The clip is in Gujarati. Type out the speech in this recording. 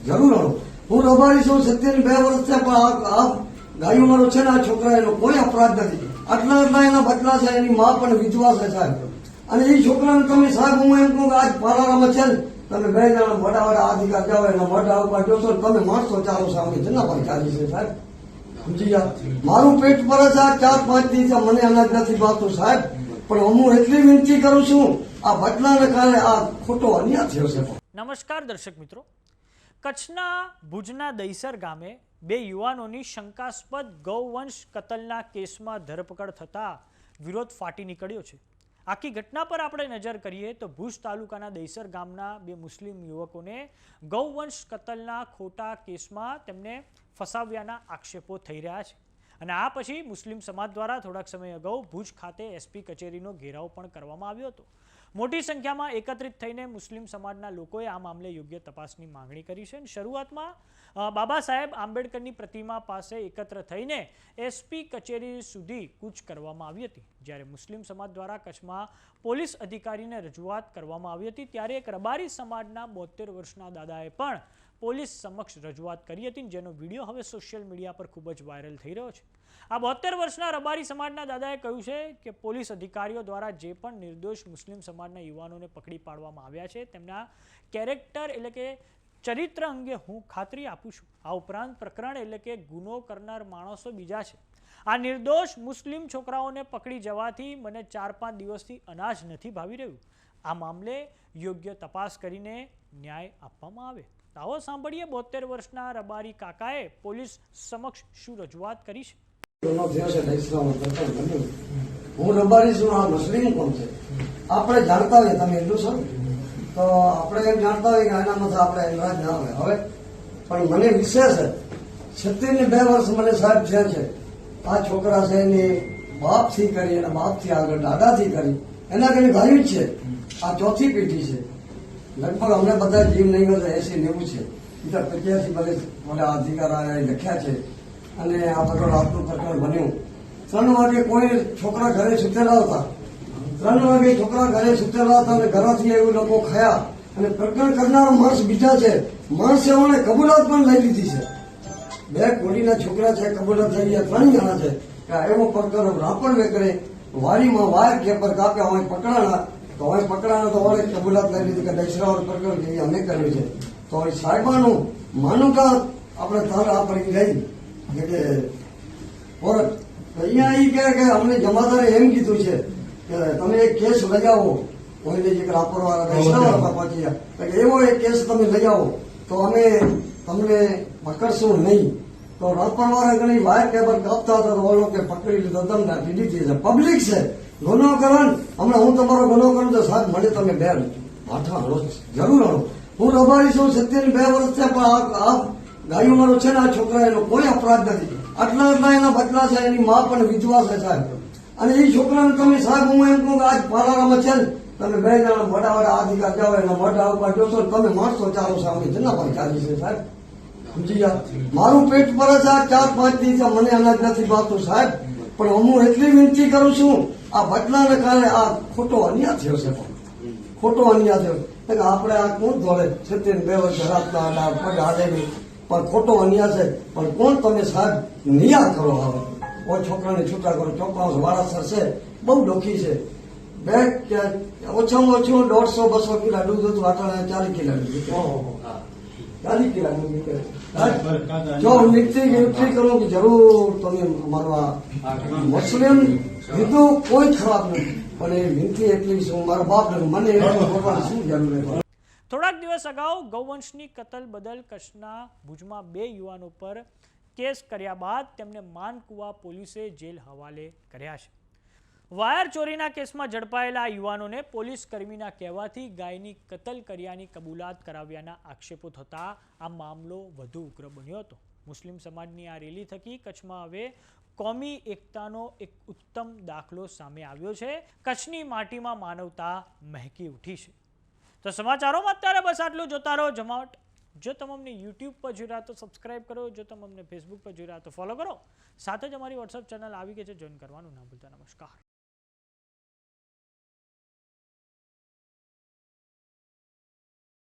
જરૂર આવો. હું રબારી છું, 72 વર્ષ છે, પણ આ ગાયું વાળો છે ને આ છોકરા એનો કોઈ અપરાધ નથી. આટલા એના બદલા છે, એની મા પણ વિધવા છે સાહેબ. અને એ છોકરાને તમે સાહેબ હું એમ કહું કે આજ પાલારામાં છે ને તમે 2 જણા મોટા અધિકાર જાઓ એના મોટા ઉપર જોશો તમે માણસો ચાલો સામે જનાભાઈ ચાલી છે સાહેબ. સમજી ગયા? મારું પેટ ભરે છે આ 4-5 દિવસ મને અનાજ નથી ભાવતું સાહેબ. પણ હું એટલી વિનંતી કરું છું આ બદલાને કારણે આ ખોટો અન્યાય થયો છે. નમસ્કાર દર્શક મિત્રો, કચ્છના ભુજના દહીસર ગામે 2 યુવાનોની શંકાસ્પદ ગૌવંશ કતલના કેસમાં ધરપકડ થતા વિરોધ ફાટી નીકળ્યો છે. આખી ઘટના પર આપણે નજર કરીએ તો ભુજ તાલુકાના દહીસર ગામના 2 મુસ્લિમ યુવકોને ગૌવંશ કતલના ખોટા કેસમાં તેમને ફસાવ્યાના આક્ષેપો થઈ રહ્યા છે. અને આ પછી મુસ્લિમ સમાજ દ્વારા થોડાક સમય અગાઉ ભુજ ખાતે એસપી કચેરીનો ઘેરાવ પણ કરવામાં આવ્યો હતો. મોટી સંખ્યામાં એકત્રિત થઈને મુસ્લિમ સમાજના લોકોએ આ મામલે યોગ્ય તપાસની માંગણી કરી છે. શરૂઆતમાં બાબા સાહેબ આંબેડકરની પ્રતિમા પાસે એકત્ર થઈને એસપી કચેરી સુધી કૂચ કરવામાં આવી હતી. જ્યારે મુસ્લિમ સમાજ દ્વારા કચ્છમાં પોલીસ અધિકારીને રજૂઆત કરવામાં આવી હતી ત્યારે એક રબારી સમાજના 72 વર્ષના દાદાએ પણ પોલીસ સમક્ષ રજૂઆત કરી હતી, જેનો વિડીયો હવે સોશિયલ મીડિયા પર ખૂબ જ વાયરલ થઈ રહ્યો છે. આ 72 વર્ષના રબારી સમાજના દાદાએ કહ્યું છે કે પોલીસ અધિકારીઓ દ્વારા જે પણ નિર્દોષ મુસ્લિમ સમાજના યુવાનોને પકડી પાડવામાં આવ્યા છે તેમના કેરેક્ટર એટલે કે ચરિત્ર અંગે હું ખાતરી આપું છું. આ ઉપરાંત પ્રકરણ એટલે કે ગુનો કરનાર માણસો બીજા છે. આ નિર્દોષ મુસ્લિમ છોકરાઓને પકડી જવાથી મને 4-5 દિવસથી અનાજ નથી ભાવી રહ્યું. આ મામલે યોગ્ય તપાસ કરીને ન્યાય આપવામાં આવે. આવો સાંભળીએ 72 વર્ષના રબારી કાકાએ પોલીસ સમક્ષ શું રજૂઆત કરી છે. હું રબારી છું, આ મુસ્લિમ કોણ છે આપણે જાણતા હોઈએ, તમે એટલું છો તો આપણે એમ જાણતા હોય કે એનામાંથી આપણે એમરાજ ના આવે. હવે પણ મને વિશેષ છે 72 વર્ષ મને સાહેબ છે આ છોકરા છે એની બાપથી કરી એના બાપથી આગળ દાદાથી કરી એના ઘણી ગાયું જ છે. આ 4થી પેઢી છે. લગભગ અમને બધા જીવ નહીં હોય 80-90 છે. બીજા 85 બધા અધિકાર લખ્યા છે. અને આ બધો રાતનું પ્રકરણ બન્યું. 3 વાગે કોઈ છોકરા ઘરે સુતેલા હતા. 3 વાગે છોકરા ઘરે સુતેલા હતા અને ઘરેથી એવું લોકો ખાયા અને પ્રકરણ કરનાર માણસ બીજા છે. માણસે એમણે કબૂલાત પણ લઈ લીધી છે. 2 કોડીના છોકરા છે, કબૂલાત થઈ ગયા. 3 જણા છે કે એવો પ્રકરણ રાપણ વેકરે વાડીમાં વાયર કેપર કાપ્યા હોય પકડાણા તો હવે પકડાણા તો હવે કબૂલાત લઈ લીધી કે દશરાવર પ્રકરણ કે અમે કર્યું છે. તો સાહેબાનું માનું કે આપણે તાર આપણી ગઈ કે ફોરત અહીંયા એ કે અમને જમાદારે એમ કીધું છે કે તમે એક કેસ લઈ આવો કોઈને જે રાપરવાળા દશરાવર પહોંચી ગયા કે એવો એક કેસ તમે લઈ આવો તો અમે તમને પકડશું નહીં. તો રાપરવાળા ઘણી વાયર કેબર કાપતા હતા તો ઓલો કે પકડી લીધો તમને પીડીથી છે. પબ્લિક છે ગુનો કરવાનું. હમણાં હું તમારો ગુનો કરું તો સાહેબ મને તમે 2 માથા હળો જરૂર હળો. હું રબારી છું, 72 વર્ષ છે, પણ આ ગાયું વાળો છે ને આ છોકરા એનો કોઈ અપરાધ નથી. આટલા એના બદલા છે, એની મા પણ વિધવા છે સાહેબ. અને એ છોકરાને તમે સાહેબ હું એમ કહું કે આજ પાલારામાં છે ને તમે 2 જણા મોટા અધિકાર જાઓ એના મોટા ઉપર જોશો તમે માણસો ચાલો સામે જનાભાઈ ચાલી છે સાહેબ. સમજી ગયા? મારું પેટ ભરે છે આ 4-5 દિવસ મને અનાજ નથી ભાવતું સાહેબ. પણ હું એટલી વિનંતી કરું છું આ બદલાને કારણે આ ખોટો અન્યાય થયો છે. ખોટો અન્યાય થયો એટલે આપણે આ કોણ ધોળે 72 વર્ષ ધરાવતા પગ હાલે પણ ખોટો અન્યાય છે. પણ કોણ તમે સાહેબ નિયા કરો હવે ઓ છોકરાને છૂટા કરો. ચોક્કસ વારાસર છે, બહુ ડોખી છે. ઓછામાં ઓછું 150-200 કિલો દૂધ હતું. આટલા 40 કિલો દૂધ 40 કિલો જો વિનંતી કરું કે જરૂર તમે અમારા મુસ્લિમ હિન્દુ કોઈ ખરાબ નથી પણ એ વિનંતી એટલી શું મારા બાપ મને શું જરૂર. થોડાક દિવસ અગાઉ ગૌવંશની કતલ બદલ કચ્છના ભુજમાં 2 યુવાનો પર કેસ કર્યા બાદ તેમને માનકુવા પોલીસે જેલ હવાલે કર્યા છે. વાયર ચોરીના કેસમાં ઝડપાયેલા યુવાનોને પોલીસ કર્મીના કહેવાથી ગાયની કતલ કર્યાની કબૂલાત કરાવ્યાના આક્ષેપો થતા આ મામલો વધુ ઉગ્ર બન્યો હતો. મુસ્લિમ સમાજની આ રેલી થકી કચ્છમાં હવે કોમી એકતાનો એક ઉત્તમ દાખલો સામે આવ્યો છે. કચ્છની માટીમાં માનવતા મહેકી ઉઠી છે. તો સમાચારોમાં અત્યારે બસ આટલું. જોતા રહો જમાવટ. જો તમે અમને યુટ્યુબ પર જોઈ રહ્યા તો સબસ્ક્રાઇબ કરો. જો તમે અમને ફેસબુક પર જોઈ રહ્યા તો ફોલો કરો. સાથે જ અમારી વોટ્સઅપ ચેનલ આવી ગઈ છે, જોઈન કરવાનું ના ભૂલતા. નમસ્કાર.